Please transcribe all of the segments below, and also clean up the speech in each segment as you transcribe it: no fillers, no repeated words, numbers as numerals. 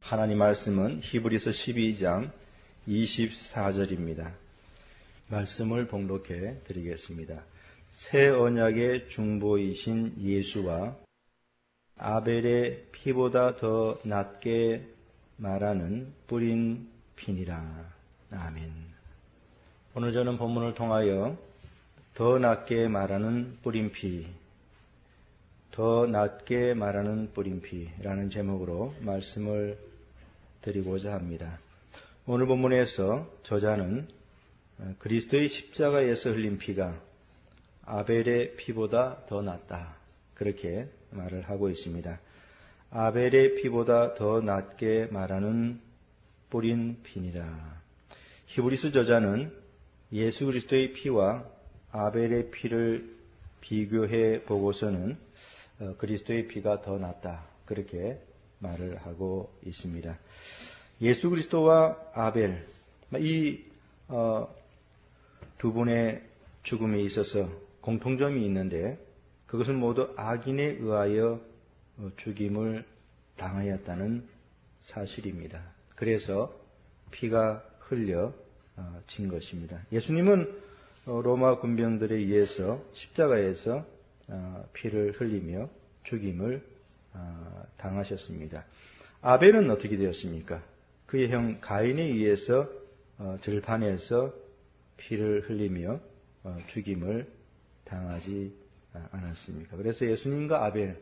하나님 말씀은 히브리서 12장 24절입니다. 말씀을 봉독해 드리겠습니다. 새 언약의 중보이신 예수와 아벨의 피보다 더 낫게 말하는 뿌린 피니라. 아멘. 오늘 저는 본문을 통하여 더 낫게 말하는 뿌린 피, 더 낫게 말하는 뿌린 피라는 제목으로 말씀을 드리고자 합니다. 오늘 본문에서 저자는 그리스도의 십자가에서 흘린 피가 아벨의 피보다 더 낫다, 그렇게 말을 하고 있습니다. 아벨의 피보다 더 낫게 말하는 뿌린 피니라. 히브리서 저자는 예수 그리스도의 피와 아벨의 피를 비교해 보고서는 그리스도의 피가 더 낫다, 그렇게 말을 하고 있습니다. 예수 그리스도와 아벨, 이 두 분의 죽음에 있어서 공통점이 있는데, 그것은 모두 악인에 의하여 죽임을 당하였다는 사실입니다. 그래서 피가 흘려진 것입니다. 예수님은 로마 군병들에 의해서 십자가에서 피를 흘리며 죽임을 당하셨습니다. 아벨은 어떻게 되었습니까? 그의 형 가인에 의해서 들판에서 피를 흘리며 죽임을 당하지 않았습니까? 그래서 예수님과 아벨,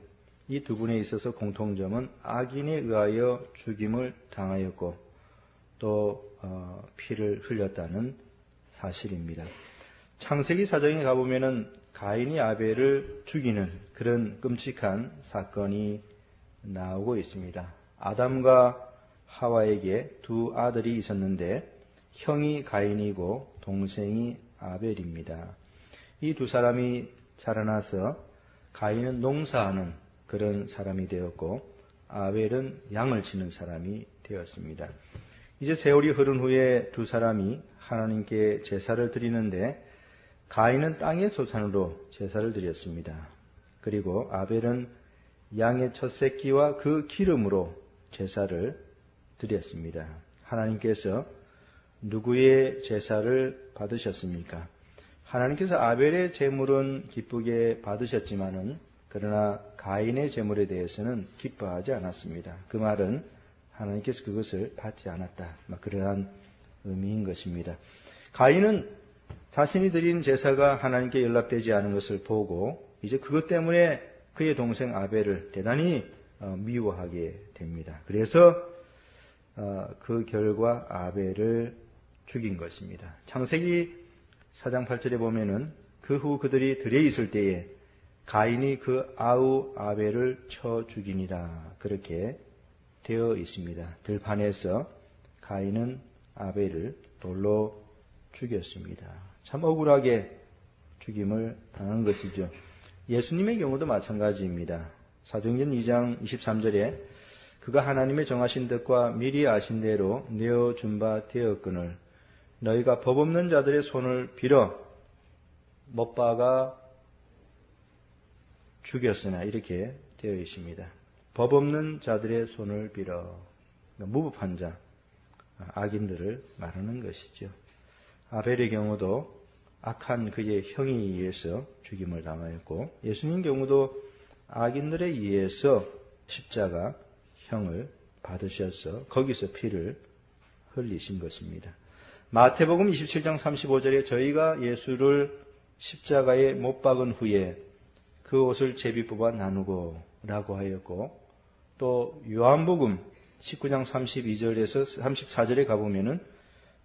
이 두 분에 있어서 공통점은 악인에 의하여 죽임을 당하였고 또 피를 흘렸다는 사실입니다. 창세기 4장에 가보면은 가인이 아벨을 죽이는 그런 끔찍한 사건이 나오고 있습니다. 아담과 하와에게 두 아들이 있었는데 형이 가인이고 동생이 아벨입니다. 이 두 사람이 자라나서 가인은 농사하는 그런 사람이 되었고 아벨은 양을 치는 사람이 되었습니다. 이제 세월이 흐른 후에 두 사람이 하나님께 제사를 드리는데 가인은 땅의 소산으로 제사를 드렸습니다. 그리고 아벨은 양의 첫 새끼와 그 기름으로 제사를 드렸습니다. 하나님께서 누구의 제사를 받으셨습니까? 하나님께서 아벨의 제물은 기쁘게 받으셨지만은 그러나 가인의 제물에 대해서는 기뻐하지 않았습니다. 그 말은 하나님께서 그것을 받지 않았다, 그러한 의미인 것입니다. 가인은 자신이 드린 제사가 하나님께 연락되지 않은 것을 보고 이제 그것 때문에 그의 동생 아벨을 대단히 미워하게 됩니다. 그래서 그 결과 아벨을 죽인 것입니다. 창세기 4장 8절에 보면은 그 후 그들이 들에 있을 때에 가인이 그 아우 아벨을 쳐 죽이니라, 그렇게 되어 있습니다. 들판에서 가인은 아벨을 돌로 죽였습니다. 참 억울하게 죽임을 당한 것이죠. 예수님의 경우도 마찬가지입니다. 사도행전 2장 23절에 그가 하나님의 정하신 뜻과 미리 아신 대로 내어준 바 되었거늘 너희가 법 없는 자들의 손을 빌어 못 박아 죽였으나, 이렇게 되어 있습니다. 법 없는 자들의 손을 빌어, 무법한 자, 악인들을 말하는 것이죠. 아벨의 경우도 악한 그의 형에 의해서 죽임을 당하였고 예수님 경우도 악인들에 의해서 십자가 형을 받으셔서 거기서 피를 흘리신 것입니다. 마태복음 27장 35절에 저희가 예수를 십자가에 못 박은 후에 그 옷을 제비 뽑아 나누고 라고 하였고, 또 요한복음 19장 32절에서 34절에 가보면은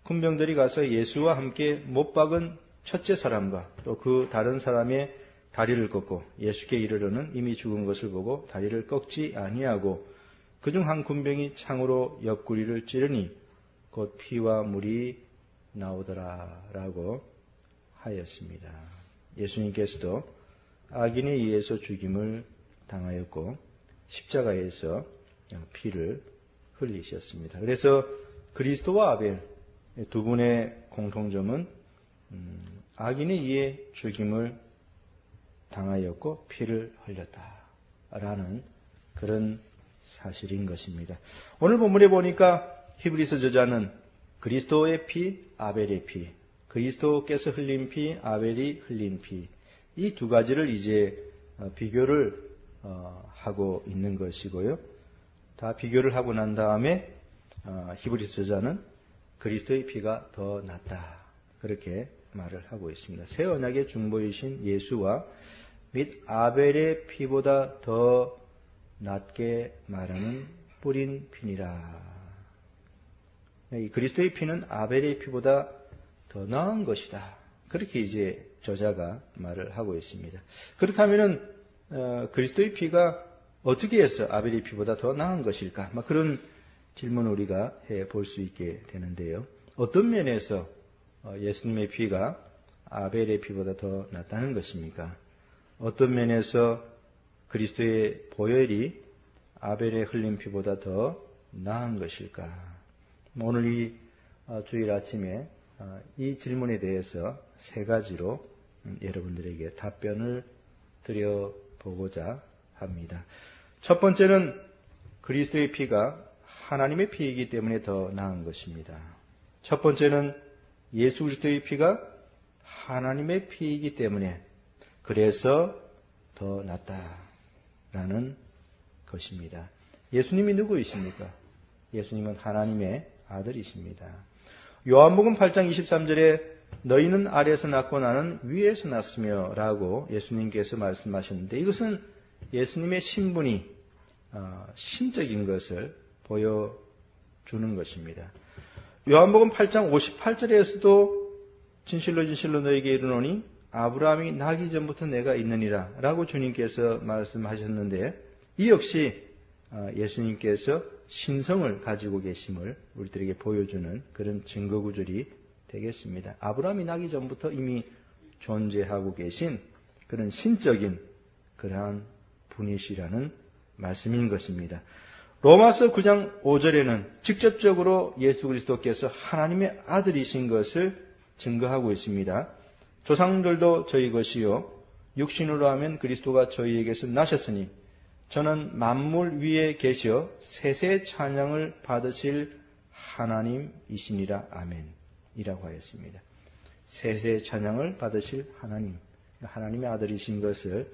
군병들이 가서 예수와 함께 못 박은 첫째 사람과 또 그 다른 사람의 다리를 꺾고 예수께 이르러는 이미 죽은 것을 보고 다리를 꺾지 아니하고 그중 한 군병이 창으로 옆구리를 찌르니 곧 피와 물이 나오더라 라고 하였습니다. 예수님께서도 악인에 의해서 죽임을 당하였고 십자가에서 피를 흘리셨습니다. 그래서 그리스도와 아벨 두 분의 공통점은 악인에 의해 죽임을 당하였고 피를 흘렸다라는 그런 사실인 것입니다. 오늘 본문에 보니까 히브리서 저자는 그리스도의 피, 아벨의 피, 그리스도께서 흘린 피, 아벨이 흘린 피, 이 두 가지를 이제 비교를 하고 있는 것이고요. 다 비교를 하고 난 다음에 히브리서 저자는 그리스도의 피가 더 낫다, 그렇게 말을 하고 있습니다. 새 언약의 중보이신 예수와 및 아벨의 피보다 더 낫게 말하는 뿌린 피니라. 이 그리스도의 피는 아벨의 피보다 더 나은 것이다, 그렇게 이제 저자가 말을 하고 있습니다. 그렇다면은 그리스도의 피가 어떻게 해서 아벨의 피보다 더 나은 것일까? 그런 질문을 우리가 해볼 수 있게 되는데요. 어떤 면에서 예수님의 피가 아벨의 피보다 더 낫다는 것입니까? 어떤 면에서 그리스도의 보혈이 아벨의 흘린 피보다 더 나은 것일까? 오늘 이 주일 아침에 이 질문에 대해서 세 가지로 여러분들에게 답변을 드려보고자 합니다. 첫 번째는 그리스도의 피가 하나님의 피이기 때문에 더 나은 것입니다. 첫 번째는 예수 그리스도의 피가 하나님의 피이기 때문에 그래서 더 낫다라는 것입니다. 예수님이 누구이십니까? 예수님은 하나님의 아들이십니다. 요한복음 8장 23절에 너희는 아래에서 낳고 나는 위에서 낳았으며 라고 예수님께서 말씀하셨는데, 이것은 예수님의 신분이 신적인 것을 보여주는 것입니다. 요한복음 8장 58절에서도 진실로 진실로 너에게 이르노니 아브라함이 나기 전부터 내가 있느니라 라고 주님께서 말씀하셨는데, 이 역시 예수님께서 신성을 가지고 계심을 우리들에게 보여주는 그런 증거 구절이 되겠습니다. 아브라함이 나기 전부터 이미 존재하고 계신 그런 신적인 그러한 분이시라는 말씀인 것입니다. 로마서 9장 5절에는 직접적으로 예수 그리스도께서 하나님의 아들이신 것을 증거하고 있습니다. 조상들도 저희 것이요 육신으로 하면 그리스도가 저희에게서 나셨으니 저는 만물 위에 계셔 세세 찬양을 받으실 하나님이시니라. 아멘 이라고 하였습니다. 세세 찬양을 받으실 하나님, 하나님의 아들이신 것을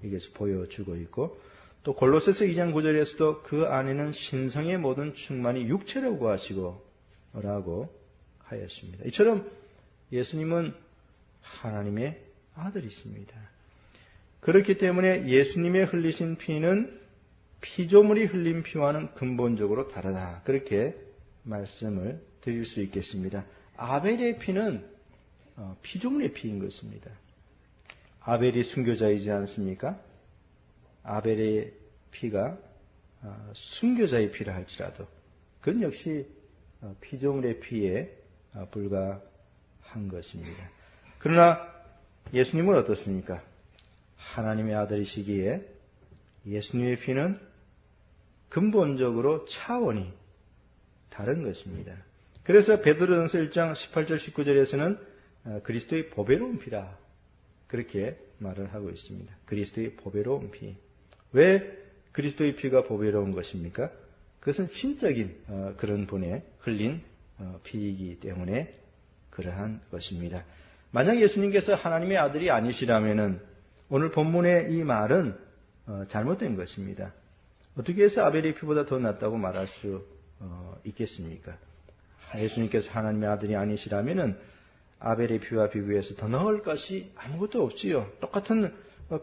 여기서 보여주고 있고, 또 골로새서 2장 9절에서도 그 안에는 신성의 모든 충만이 육체로 구하시고 라고 하였습니다. 이처럼 예수님은 하나님의 아들이십니다. 그렇기 때문에 예수님의 흘리신 피는 피조물이 흘린 피와는 근본적으로 다르다, 그렇게 말씀을 드릴 수 있겠습니다. 아벨의 피는 피조물의 피인 것입니다. 아벨이 순교자이지 않습니까? 아벨의 피가 순교자의 피라 할지라도 그건 역시 피조물의 피에 불과한 것입니다. 그러나 예수님은 어떻습니까? 하나님의 아들이시기에 예수님의 피는 근본적으로 차원이 다른 것입니다. 그래서 베드로전서 1장 18절 19절에서는 그리스도의 보배로운 피라 그렇게 말을 하고 있습니다. 그리스도의 보배로운 피. 왜 그리스도의 피가 보배로운 것입니까? 그것은 신적인 그런 분의 흘린 피이기 때문에 그러한 것입니다. 만약 예수님께서 하나님의 아들이 아니시라면은 오늘 본문의 이 말은 잘못된 것입니다. 어떻게 해서 아벨의 피보다 더 낫다고 말할 수 있겠습니까? 예수님께서 하나님의 아들이 아니시라면은 아벨의 피와 비교해서 더 나을 것이 아무것도 없지요. 똑같은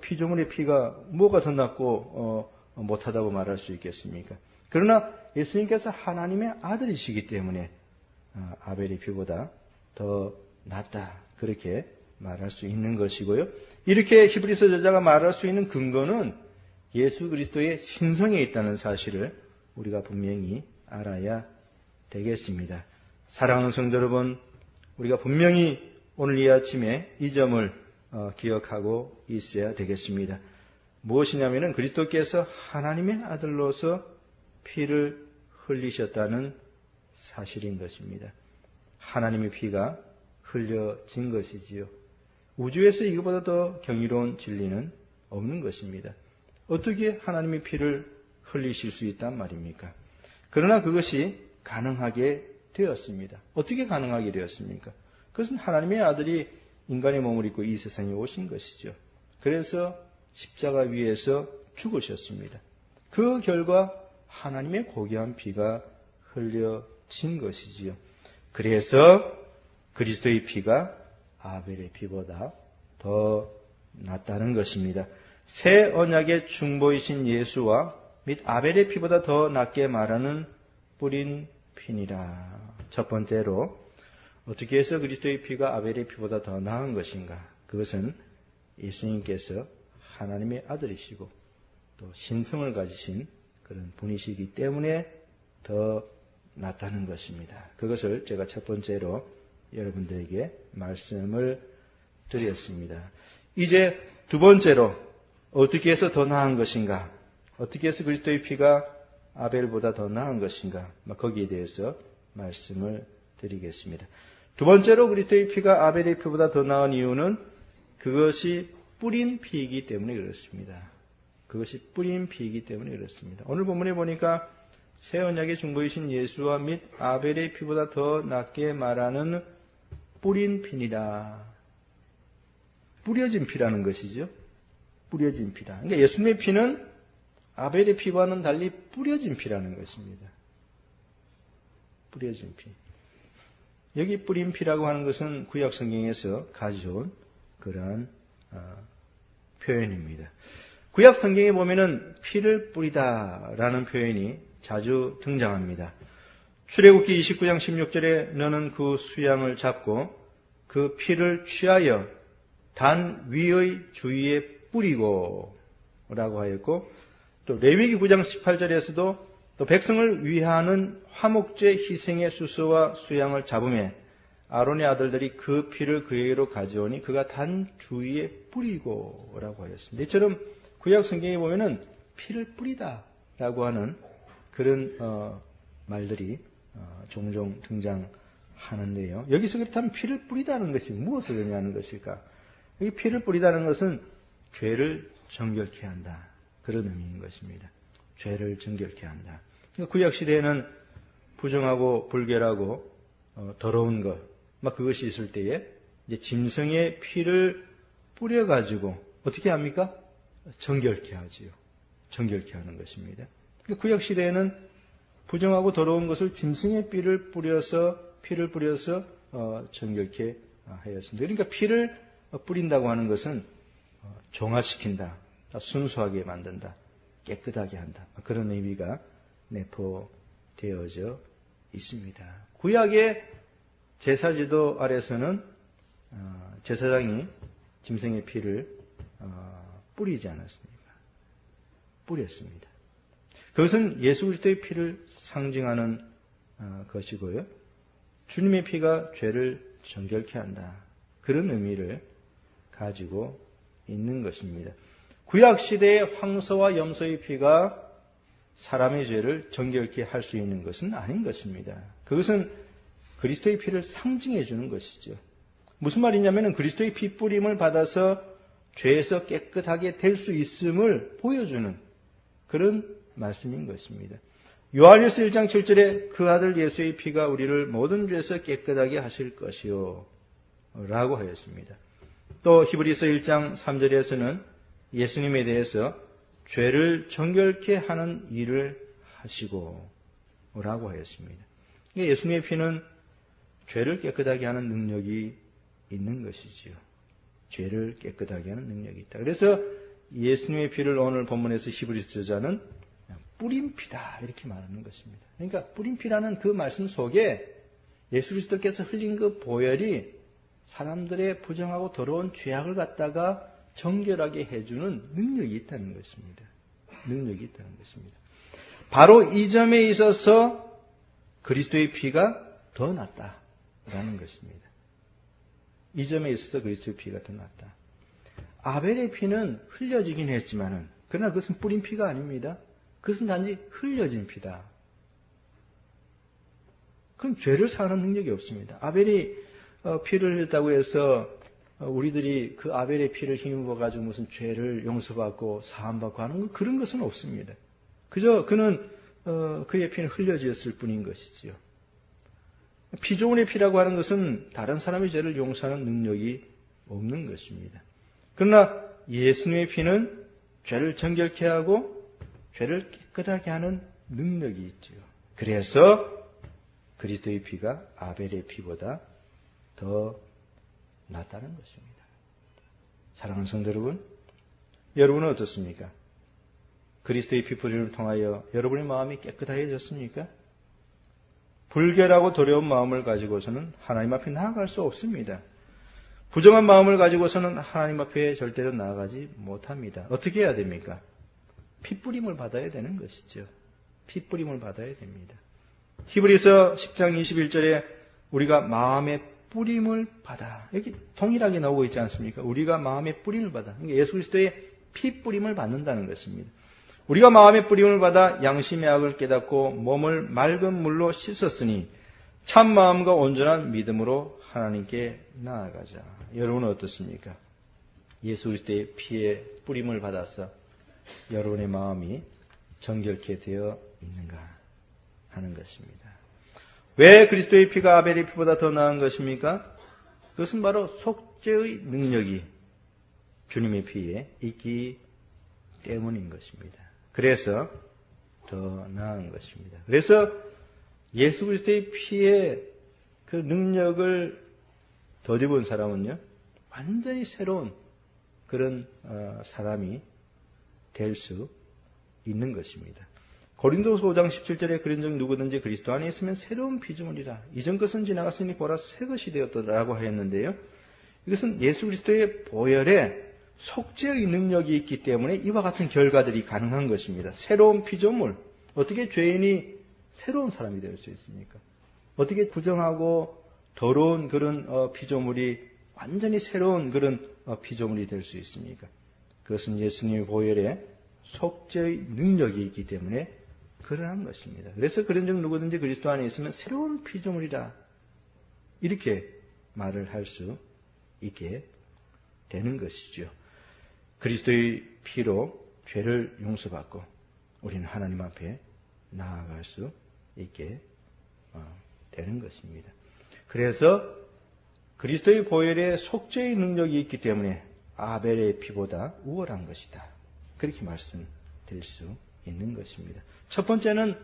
피조물의 피가 뭐가 더 낫고 못하다고 말할 수 있겠습니까? 그러나 예수님께서 하나님의 아들이시기 때문에 아벨의 피보다 더 낫다, 그렇게 말할 수 있는 것이고요. 이렇게 히브리서 저자가 말할 수 있는 근거는 예수 그리스도의 신성에 있다는 사실을 우리가 분명히 알아야 되겠습니다. 사랑하는 성도 여러분, 우리가 분명히 오늘 이 아침에 이 점을 기억하고 있어야 되겠습니다. 무엇이냐면은 그리스도께서 하나님의 아들로서 피를 흘리셨다는 사실인 것입니다. 하나님의 피가 흘려진 것이지요. 우주에서 이것보다 더 경이로운 진리는 없는 것입니다. 어떻게 하나님의 피를 흘리실 수 있단 말입니까? 그러나 그것이 가능하게 되었습니다. 어떻게 가능하게 되었습니까? 그것은 하나님의 아들이 인간의 몸을 입고 이 세상에 오신 것이죠. 그래서 십자가 위에서 죽으셨습니다. 그 결과 하나님의 고귀한 피가 흘려진 것이지요. 그래서 그리스도의 피가 아벨의 피보다 더 낫다는 것입니다. 새 언약의 중보이신 예수와 및 아벨의 피보다 더 낫게 말하는 뿌린 피니라. 첫 번째로 어떻게 해서 그리스도의 피가 아벨의 피보다 더 나은 것인가? 그것은 예수님께서 하나님의 아들이시고 또 신성을 가지신 그런 분이시기 때문에 더 낫다는 것입니다. 그것을 제가 첫 번째로 여러분들에게 말씀을 드렸습니다. 이제 두 번째로 어떻게 해서 더 나은 것인가? 어떻게 해서 그리스도의 피가 아벨보다 더 나은 것인가? 거기에 대해서 말씀을 드리겠습니다. 두 번째로 그리스도의 피가 아벨의 피보다 더 나은 이유는 그것이 뿌린 피이기 때문에 그렇습니다. 그것이 뿌린 피이기 때문에 그렇습니다. 오늘 본문에 보니까 새 언약의 중보이신 예수와 및 아벨의 피보다 더 낫게 말하는 뿌린 피니라. 뿌려진 피라는 것이죠. 뿌려진 피다. 그러니까 예수님의 피는 아벨의 피와는 달리 뿌려진 피라는 것입니다. 뿌려진 피. 여기 뿌린 피라고 하는 것은 구약 성경에서 가져온 그러한 표현입니다. 구약 성경에 보면은 피를 뿌리다라는 표현이 자주 등장합니다. 출애굽기 29장 16절에 너는 그 수양을 잡고 그 피를 취하여 단 위의 주위에 뿌리고 라고 하였고, 또 레위기 9장 18절에서도 또 백성을 위하는 화목제 희생의 수소와 수양을 잡음에 아론의 아들들이 그 피를 그에게로 가져오니 그가 단 주위에 뿌리고 라고 하였습니다. 이처럼 구약 성경에 보면은 피를 뿌리다라고 하는 그런 말들이 종종 등장하는데요. 여기서 그렇다면 피를 뿌리다는 것이 무엇을 의미하는 것일까? 여기 피를 뿌리다는 것은 죄를 정결케 한다. 그런 의미인 것입니다. 죄를 정결케 한다. 구약 시대에는 부정하고 불결하고 더러운 것, 그것이 있을 때에 이제 짐승의 피를 뿌려가지고 어떻게 합니까? 정결케 하지요. 정결케 하는 것입니다. 구약 시대에는 부정하고 더러운 것을 짐승의 피를 뿌려서 정결케 하였습니다. 그러니까 피를 뿌린다고 하는 것은 정화시킨다, 순수하게 만든다, 깨끗하게 한다. 그런 의미가 내포되어져 있습니다. 구약의 제사지도 아래서는 제사장이 짐승의 피를 뿌리지 않았습니까? 뿌렸습니다. 그것은 예수 그리스도의 피를 상징하는 것이고요. 주님의 피가 죄를 정결케 한다. 그런 의미를 가지고 있는 것입니다. 구약 시대의 황소와 염소의 피가 사람의 죄를 정결케 할 수 있는 것은 아닌 것입니다. 그것은 그리스도의 피를 상징해 주는 것이죠. 무슨 말이냐면 그리스도의 피 뿌림을 받아서 죄에서 깨끗하게 될 수 있음을 보여주는 그런 말씀인 것입니다. 요한일서 1장 7절에 그 아들 예수의 피가 우리를 모든 죄에서 깨끗하게 하실 것이요 라고 하였습니다. 또 히브리서 1장 3절에서는 예수님에 대해서 죄를 정결케 하는 일을 하시고 라고 하였습니다. 예수님의 피는 죄를 깨끗하게 하는 능력이 있는 것이지요. 죄를 깨끗하게 하는 능력이 있다. 그래서 예수님의 피를 오늘 본문에서 히브리서 저자는 뿌린 피다 이렇게 말하는 것입니다. 그러니까 뿌린 피라는 그 말씀 속에 예수 그리스도께서 흘린 그 보혈이 사람들의 부정하고 더러운 죄악을 갖다가 정결하게 해주는 능력이 있다는 것입니다. 능력이 있다는 것입니다. 바로 이 점에 있어서 그리스도의 피가 더 낫다라는 것입니다. 이 점에 있어서 그리스도의 피가 더 낫다. 아벨의 피는 흘려지긴 했지만은 그러나 그것은 뿌린 피가 아닙니다. 그것은 단지 흘려진 피다. 그건 죄를 사하는 능력이 없습니다. 아벨이 피를 흘렸다고 해서 우리들이 그 아벨의 피를 힘입어 가지고 무슨 죄를 용서받고 사함받고 하는 그런 것은 없습니다. 그저 그는 그의 피는 흘려지었을 뿐인 것이지요. 피조물의 피라고 하는 것은 다른 사람의 죄를 용서하는 능력이 없는 것입니다. 그러나 예수님의 피는 죄를 정결케 하고 죄를 깨끗하게 하는 능력이 있지요. 그래서 그리스도의 피가 아벨의 피보다 더 낫다는 것입니다. 사랑하는 성도 여러분, 여러분은 어떻습니까? 그리스도의 피 뿌림을 통하여 여러분의 마음이 깨끗해졌습니까? 불결하고 두려운 마음을 가지고서는 하나님 앞에 나아갈 수 없습니다. 부정한 마음을 가지고서는 하나님 앞에 절대로 나아가지 못합니다. 어떻게 해야 됩니까? 피 뿌림을 받아야 되는 것이죠. 피 뿌림을 받아야 됩니다. 히브리서 10장 21절에 우리가 마음의 뿌림을 받아. 여기 동일하게 나오고 있지 않습니까? 우리가 마음의 뿌림을 받아. 예수 그리스도의 피 뿌림을 받는다는 것입니다. 우리가 마음의 뿌림을 받아 양심의 악을 깨닫고 몸을 맑은 물로 씻었으니 참 마음과 온전한 믿음으로 하나님께 나아가자. 여러분은 어떻습니까? 예수 그리스도의 피의 뿌림을 받아서 여러분의 마음이 정결케 되어 있는가 하는 것입니다. 왜 그리스도의 피가 아벨의 피보다 더 나은 것입니까? 그것은 바로 속죄의 능력이 주님의 피에 있기 때문인 것입니다. 그래서 더 나은 것입니다. 그래서 예수 그리스도의 피의 그 능력을 덧입은 사람은요, 완전히 새로운 그런 사람이 될 수 있는 것입니다. 고린도서 5장 17절에 그런즉 누구든지 그리스도 안에 있으면 새로운 피조물이라. 이전 것은 지나갔으니 보라 새 것이 되었더라고 하였는데요. 이것은 예수 그리스도의 보혈에 속죄의 능력이 있기 때문에 이와 같은 결과들이 가능한 것입니다. 새로운 피조물. 어떻게 죄인이 새로운 사람이 될 수 있습니까? 어떻게 부정하고 더러운 그런 피조물이 완전히 새로운 그런 피조물이 될 수 있습니까? 그것은 예수님의 보혈에 속죄의 능력이 있기 때문에 그러한 것입니다. 그래서 그런즉 누구든지 그리스도 안에 있으면 새로운 피조물이라 이렇게 말을 할 수 있게 되는 것이죠. 그리스도의 피로 죄를 용서받고 우리는 하나님 앞에 나아갈 수 있게 되는 것입니다. 그래서 그리스도의 보혈에 속죄의 능력이 있기 때문에 아벨의 피보다 우월한 것이다. 그렇게 말씀드릴 수 있는 것입니다. 첫 번째는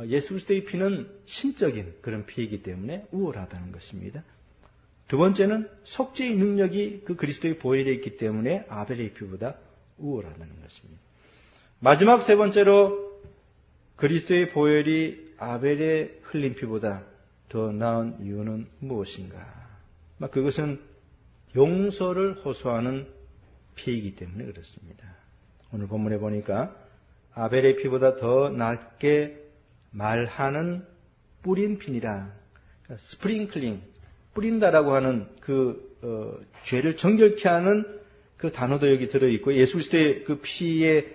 예수 그리스도의 피는 신적인 그런 피이기 때문에 우월하다는 것입니다. 두 번째는 속죄의 능력이 그 그리스도의 보혈에 있기 때문에 아벨의 피보다 우월하다는 것입니다. 마지막 세 번째로 그리스도의 보혈이 아벨의 흘린 피보다 더 나은 이유는 무엇인가? 그것은 용서를 호소하는 피이기 때문에 그렇습니다. 오늘 본문에 보니까 아벨의 피보다 더 낫게 말하는 뿌린 피니라. 스프링클링, 뿌린다라고 하는 죄를 정결케 하는 그 단어도 여기 들어있고 예수 그리스도의 그 피의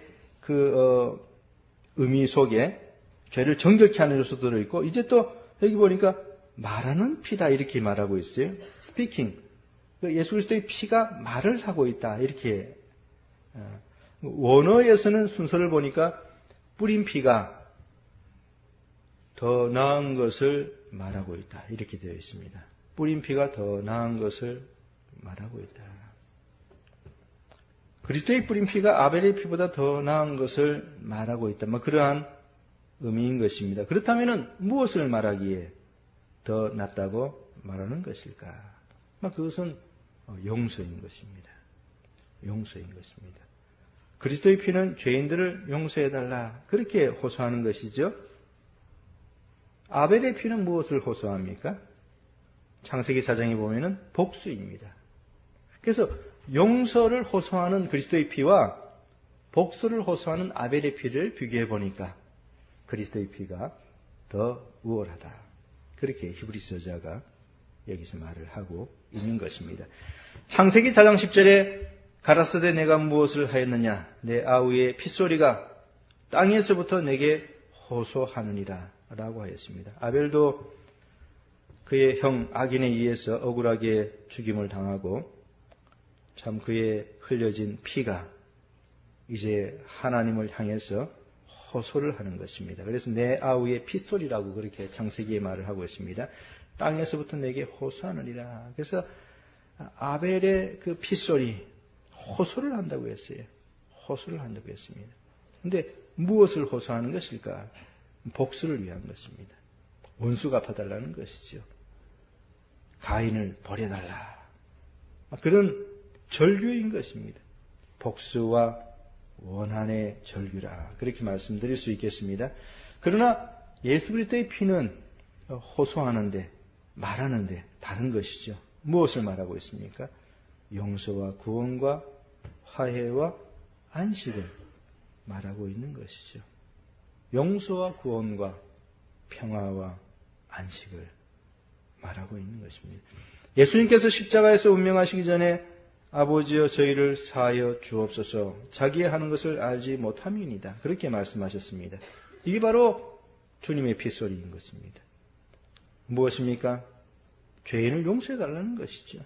의미 속에 죄를 정결케 하는 요소도 들어있고 이제 또 여기 보니까 말하는 피다 이렇게 말하고 있어요. 스피킹. 예수 그리스도의 피가 말을 하고 있다 이렇게. 원어에서는 순서를 보니까 뿌린 피가 더 나은 것을 말하고 있다 이렇게 되어 있습니다. 뿌린 피가 더 나은 것을 말하고 있다. 그리스도의 뿌린 피가 아벨의 피보다 더 나은 것을 말하고 있다. 그러한 의미인 것입니다. 그렇다면 무엇을 말하기에 더 낫다고 말하는 것일까? 그것은 용서인 것입니다. 용서인 것입니다. 그리스도의 피는 죄인들을 용서해달라 그렇게 호소하는 것이죠. 아벨의 피는 무엇을 호소합니까? 창세기 4장에 보면은 복수입니다. 그래서 용서를 호소하는 그리스도의 피와 복수를 호소하는 아벨의 피를 비교해 보니까 그리스도의 피가 더 우월하다. 그렇게 히브리서자가 여기서 말을 하고 있는 것입니다. 창세기 4장 10절에 가라사대 내가 무엇을 하였느냐? 내 아우의 핏소리가 땅에서부터 내게 호소하느니라 라고 하였습니다. 아벨도 그의 형 악인에 의해서 억울하게 죽임을 당하고 참 그의 흘려진 피가 이제 하나님을 향해서 호소를 하는 것입니다. 그래서 내 아우의 핏소리라고 그렇게 창세기에 말을 하고 있습니다. 땅에서부터 내게 호소하느니라. 그래서 아벨의 그 핏소리, 호소를 한다고 했어요. 호소를 한다고 했습니다. 그런데 무엇을 호소하는 것일까? 복수를 위한 것입니다. 원수 갚아달라는 것이죠. 가인을 버려달라. 그런 절규인 것입니다. 복수와 원한의 절규라. 그렇게 말씀드릴 수 있겠습니다. 그러나 예수 그리스도의 피는 호소하는데, 말하는데 다른 것이죠. 무엇을 말하고 있습니까? 용서와 구원과 화해와 안식을 말하고 있는 것이죠. 용서와 구원과 평화와 안식을 말하고 있는 것입니다. 예수님께서 십자가에서 운명하시기 전에 아버지여 저희를 사하여 주옵소서 자기의 하는 것을 알지 못함이니이다. 그렇게 말씀하셨습니다. 이게 바로 주님의 핏소리인 것입니다. 무엇입니까? 죄인을 용서해달라는 것이죠.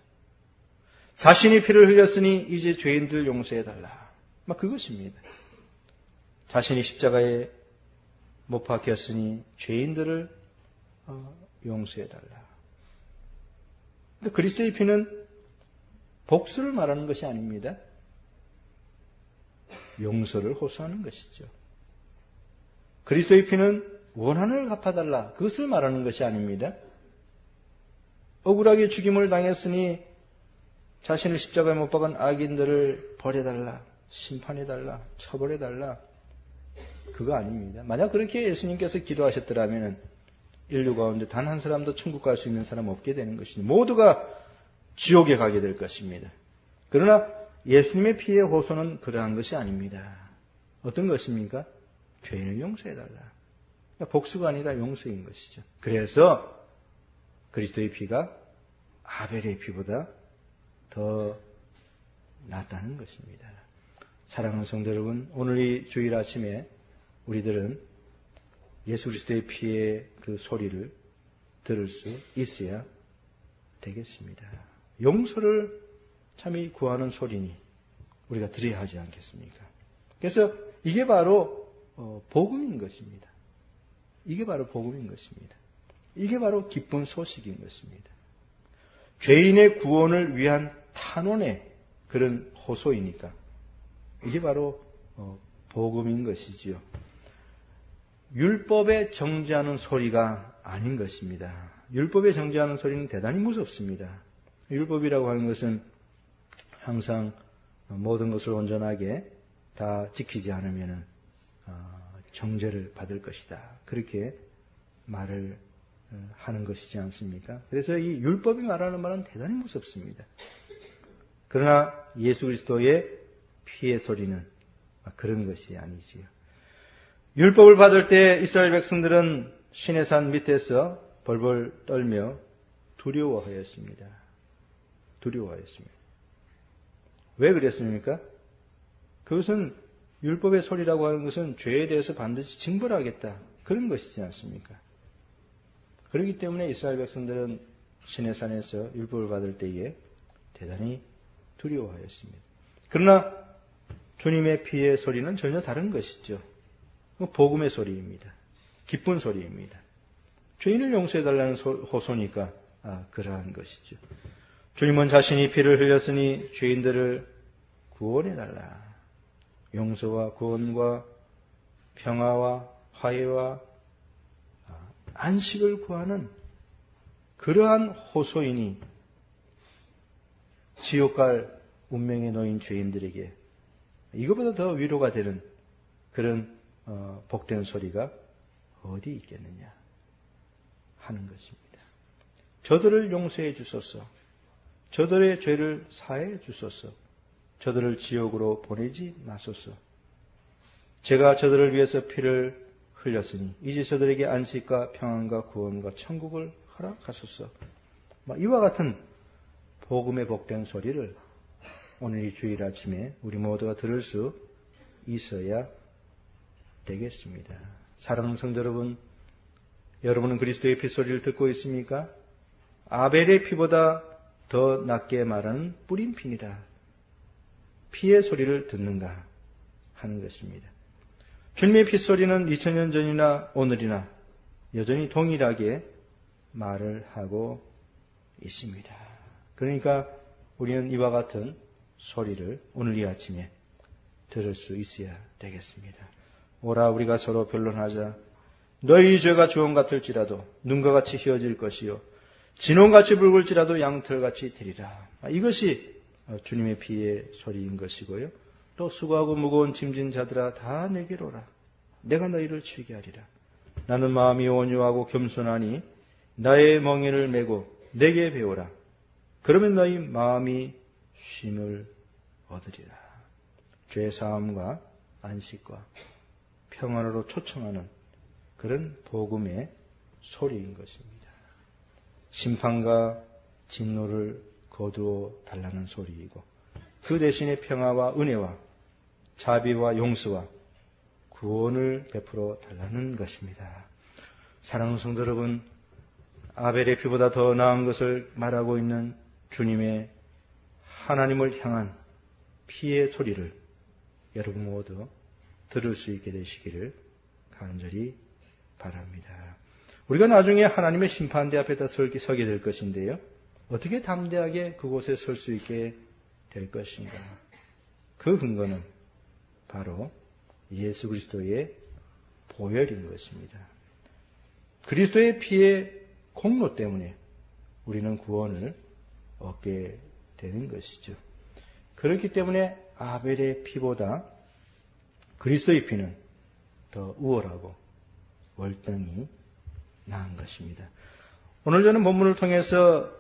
자신이 피를 흘렸으니 이제 죄인들 용서해달라. 그것입니다. 자신이 십자가에 못 박혔으니 죄인들을 용서해달라. 그리스도의 피는 복수를 말하는 것이 아닙니다. 용서를 호소하는 것이죠. 그리스도의 피는 원한을 갚아달라. 그것을 말하는 것이 아닙니다. 억울하게 죽임을 당했으니 자신을 십자가에 못 박은 악인들을 버려달라. 심판해달라. 처벌해달라. 그거 아닙니다. 만약 그렇게 예수님께서 기도하셨더라면 인류 가운데 단 한 사람도 천국 갈 수 있는 사람 없게 되는 것입니다. 모두가 지옥에 가게 될 것입니다. 그러나 예수님의 피의 호소는 그러한 것이 아닙니다. 어떤 것입니까? 죄인을 용서해달라. 그러니까 복수가 아니라 용서인 것이죠. 그래서 그리스도의 피가 아벨의 피보다 더 낫다는 것입니다. 사랑하는 성도 여러분, 오늘 이 주일 아침에 우리들은 예수 그리스도의 피의 그 소리를 들을 수 있어야 되겠습니다. 용서를 참이 구하는 소리니 우리가 들어야 하지 않겠습니까? 그래서 이게 바로 복음인 것입니다. 이게 바로 복음인 것입니다. 이게 바로 기쁜 소식인 것입니다. 죄인의 구원을 위한 탄원의 그런 호소이니까 이게 바로 복음인 것이지요. 율법에 정죄하는 소리가 아닌 것입니다. 율법에 정죄하는 소리는 대단히 무섭습니다. 율법이라고 하는 것은 항상 모든 것을 온전하게 다 지키지 않으면 정죄를 받을 것이다. 그렇게 말을 하는 것이지 않습니까? 그래서 이 율법이 말하는 말은 대단히 무섭습니다. 그러나 예수 그리스도의 피의 소리는 그런 것이 아니지요. 율법을 받을 때 이스라엘 백성들은 시내산 밑에서 벌벌 떨며 두려워하였습니다. 두려워하였습니다. 왜 그랬습니까? 그것은 율법의 소리라고 하는 것은 죄에 대해서 반드시 징벌하겠다. 그런 것이지 않습니까? 그렇기 때문에 이스라엘 백성들은 시내산에서 율법을 받을 때에 대단히 두려워하였습니다. 그러나 주님의 피의 소리는 전혀 다른 것이죠. 복음의 소리입니다. 기쁜 소리입니다. 죄인을 용서해달라는 호소니까 그러한 것이죠. 주님은 자신이 피를 흘렸으니 죄인들을 구원해달라. 용서와 구원과 평화와 화해와 안식을 구하는 그러한 호소이니 지옥 갈 운명에 놓인 죄인들에게 이것보다 더 위로가 되는 그런 복된 소리가 어디 있겠느냐 하는 것입니다. 저들을 용서해 주소서. 저들의 죄를 사해 주소서. 저들을 지옥으로 보내지 마소서. 제가 저들을 위해서 피를 흘렸으니 이제 저들에게 안식과 평안과 구원과 천국을 허락하소서. 이와 같은 복음의 복된 소리를 오늘 이 주일 아침에 우리 모두가 들을 수 있어야 되겠습니다. 사랑하는 성도 여러분, 여러분은 그리스도의 피소리를 듣고 있습니까? 아벨의 피보다 더 낫게 말하는 뿌린 피니라. 피의 소리를 듣는가 하는 것입니다. 주님의 핏소리는 2000년 전이나 오늘이나 여전히 동일하게 말을 하고 있습니다. 그러니까 우리는 이와 같은 소리를 오늘 이 아침에 들을 수 있어야 되겠습니다. 오라 우리가 서로 변론하자. 너희 죄가 주홍 같을지라도 눈과 같이 휘어질 것이요 진홍같이 붉을지라도 양털같이 되리라. 이것이 주님의 피의 소리인 것이고요. 또 수고하고 무거운 짐진 자들아 다 내게로 오라. 내가 너희를 치게 하리라. 나는 마음이 온유하고 겸손하니 나의 멍에를 메고 내게 배우라. 그러면 너희 마음이 쉼을 얻으리라. 죄 사함과 안식과 평안으로 초청하는 그런 복음의 소리인 것입니다. 심판과 진노를 거두어 달라는 소리이고 그 대신에 평화와 은혜와 자비와 용서와 구원을 베풀어 달라는 것입니다. 사랑하는 성도 여러분, 아벨의 피보다 더 나은 것을 말하고 있는 주님의 하나님을 향한 피의 소리를 여러분 모두 들을 수 있게 되시기를 간절히 바랍니다. 우리가 나중에 하나님의 심판대 앞에다 서게 될 것인데요. 어떻게 담대하게 그곳에 설 수 있게 될 것인가? 그 근거는 바로 예수 그리스도의 보혈인 것입니다. 그리스도의 피의 공로 때문에 우리는 구원을 얻게 되는 것이죠. 그렇기 때문에 아벨의 피보다 그리스도의 피는 더 우월하고 월등히 나은 것입니다. 오늘 저는 본문을 통해서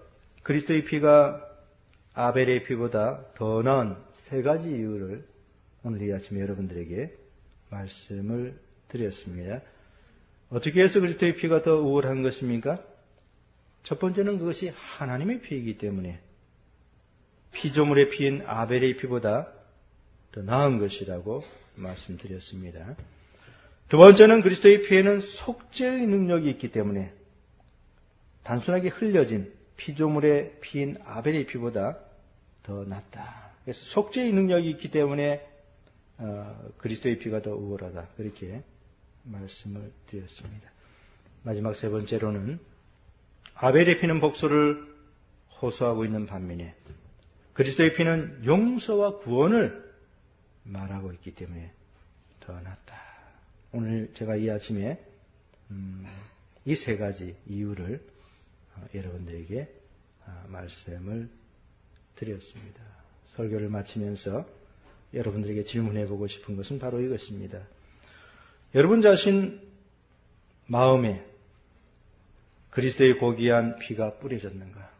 그리스도의 피가 아벨의 피보다 더 나은 세 가지 이유를 오늘 이 아침에 여러분들에게 말씀을 드렸습니다. 어떻게 해서 그리스도의 피가 더 우월한 것입니까? 첫 번째는 그것이 하나님의 피이기 때문에 피조물의 피인 아벨의 피보다 더 나은 것이라고 말씀드렸습니다. 두 번째는 그리스도의 피에는 속죄의 능력이 있기 때문에 단순하게 흘려진 피조물의 피인 아벨의 피보다 더 낫다. 그래서 속죄의 능력이 있기 때문에 그리스도의 피가 더 우월하다. 그렇게 말씀을 드렸습니다. 마지막 세 번째로는 아벨의 피는 복수를 호소하고 있는 반면에 그리스도의 피는 용서와 구원을 말하고 있기 때문에 더 낫다. 오늘 제가 이 아침에 이 세 가지 이유를 여러분들에게 말씀을 드렸습니다. 설교를 마치면서 여러분들에게 질문해 보고 싶은 것은 바로 이것입니다. 여러분 자신 마음에 그리스도의 고귀한 피가 뿌려졌는가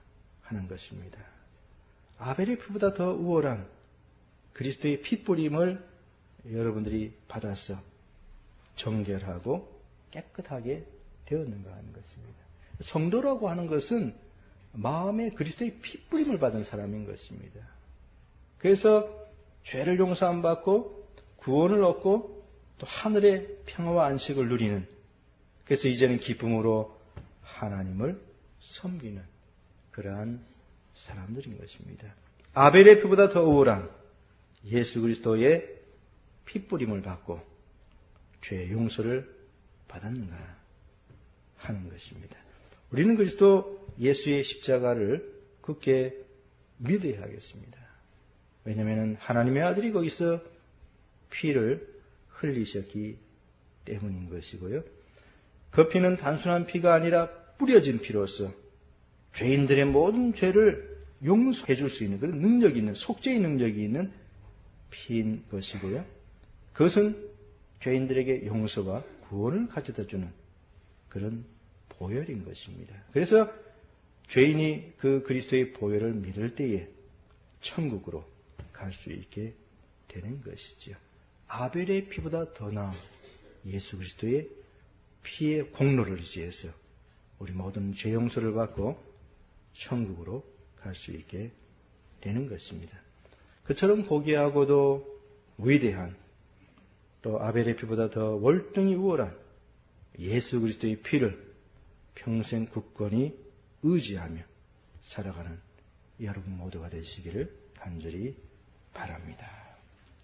하는 것입니다. 아벨의 피보다 더 우월한 그리스도의 피 뿌림을 여러분들이 받아서 정결하고 깨끗하게 되었는가 하는 것입니다. 성도라고 하는 것은 마음에 그리스도의 피 뿌림을 받은 사람인 것입니다. 그래서 죄를 용서 안 받고 구원을 얻고 또 하늘의 평화와 안식을 누리는, 그래서 이제는 기쁨으로 하나님을 섬기는 그러한 사람들인 것입니다. 아벨의 피보다 더 우월한 예수 그리스도의 피 뿌림을 받고 죄의 용서를 받았는가 하는 것입니다. 우리는 그리스도 예수의 십자가를 굳게 믿어야 하겠습니다. 왜냐하면 하나님의 아들이 거기서 피를 흘리셨기 때문인 것이고요. 그 피는 단순한 피가 아니라 뿌려진 피로서 죄인들의 모든 죄를 용서해 줄 수 있는 그런 능력이 있는, 속죄의 능력이 있는 피인 것이고요. 그것은 죄인들에게 용서와 구원을 가져다 주는 그런 보혈인 것입니다. 그래서 죄인이 그 그리스도의 보혈을 믿을 때에 천국으로 갈 수 있게 되는 것이죠. 아벨의 피보다 더 나은 예수 그리스도의 피의 공로를 의지해서 우리 모든 죄 용서를 받고 천국으로 갈 수 있게 되는 것입니다. 그처럼 고귀하고도 위대한, 또 아벨의 피보다 더 월등히 우월한 예수 그리스도의 피를 평생 굳건히 의지하며 살아가는 여러분 모두가 되시기를 간절히 바랍니다.